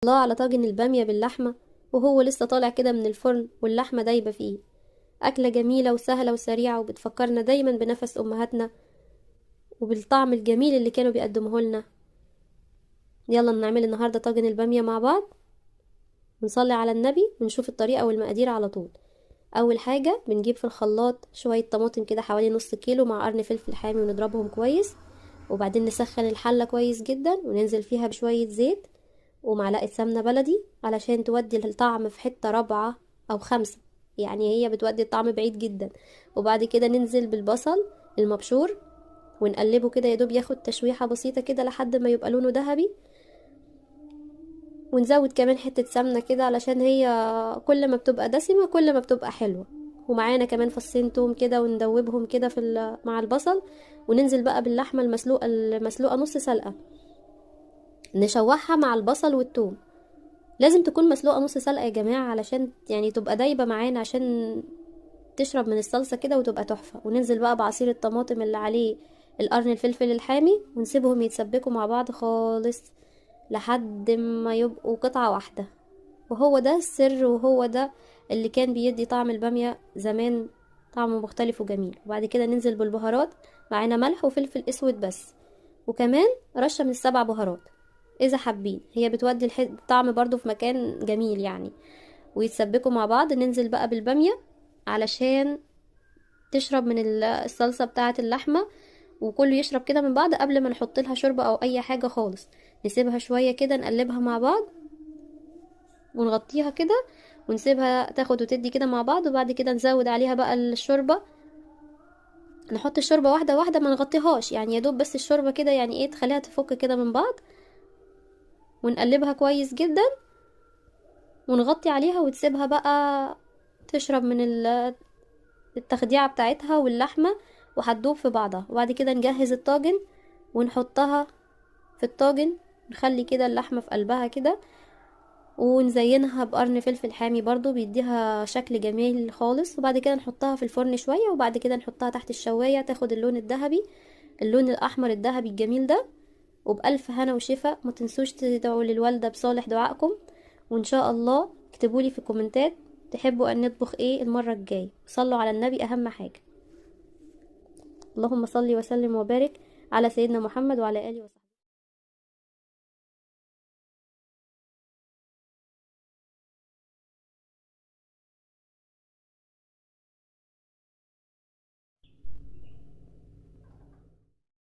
الله على طاجن البامية باللحمة وهو لسه طالع كده من الفرن واللحمة دايبة فيه. أكلة جميلة وسهلة وسريعة وبتفكرنا دايما بنفس أمهاتنا وبالطعم الجميل اللي كانوا بيقدموه لنا. يلا نعمل النهاردة طاجن البامية مع بعض ونصلي على النبي ونشوف الطريقة والمقادير على طول. أول حاجة بنجيب في الخلاط شوية طماطم كده حوالي نص كيلو مع قرن فلفل حامي ونضربهم كويس، وبعدين نسخن الحلة كويس جدا وننزل فيها بشوية زيت ومعلقة سمنة بلدي علشان تودي الطعم في حتة رابعة أو خمسة، يعني هي بتودي الطعم بعيد جدا. وبعد كده ننزل بالبصل المبشور ونقلبه كده يدوب ياخد تشويحة بسيطة كده لحد ما يبقى لونه ذهبي، ونزود كمان حتة سمنة كده علشان هي كل ما بتبقى دسمة كل ما بتبقى حلوة. ومعانا كمان فصين توم كده وندوبهم كده مع البصل، وننزل بقى باللحمة المسلوقة نص سلقة نشوحها مع البصل والثوم. لازم تكون مسلوقة نص سلقة يا جماعة علشان يعني تبقى دايبة معانا، عشان تشرب من الصلصة كده وتبقى تحفة. وننزل بقى بعصير الطماطم اللي عليه القرن الفلفل الحامي ونسيبهم يتسبكوا مع بعض خالص لحد ما يبقوا قطعة واحدة. وهو ده السر، وهو ده اللي كان بيدي طعم البامية زمان طعمه مختلف وجميل. وبعد كده ننزل بالبهارات، معانا ملح وفلفل اسود بس، وكمان رشة من السبع بهارات اذا حابين، هي بتودي الطعم برضو في مكان جميل يعني. ويتسبكوا مع بعض. ننزل بقى بالبامية علشان تشرب من الصلصة بتاعة اللحمة وكله يشرب كده من بعض قبل ما نحط لها شوربة او اي حاجة خالص. نسيبها شوية كده نقلبها مع بعض ونغطيها كده ونسيبها تاخد وتدي كده مع بعض، وبعد كده نزود عليها بقى الشوربة. نحط الشوربة واحدة واحدة ما نغطيهاش، يعني يدوب بس الشوربة كده يعني ايه تخليها تفك كده من بعض، ونقلبها كويس جدا ونغطي عليها وتسيبها بقى تشرب من التخديعة بتاعتها واللحمة وهتدوب في بعضها. وبعد كده نجهز الطاجن ونحطها في الطاجن، نخلي كده اللحمة في قلبها كده، ونزينها بقرن فلفل حامي برضو بيديها شكل جميل خالص. وبعد كده نحطها في الفرن شوية، وبعد كده نحطها تحت الشواية تاخد اللون الذهبي، اللون الأحمر الذهبي الجميل ده. وبألف هنا وشفا. ما تنسوش تدعوا للوالدة بصالح دعائكم، وإن شاء الله اكتبولي في الكومنتات تحبوا أن نطبخ ايه المرة الجاية. صلوا على النبي أهم حاجة. اللهم صل وسلم وبارك على سيدنا محمد وعلى آله وصحبه.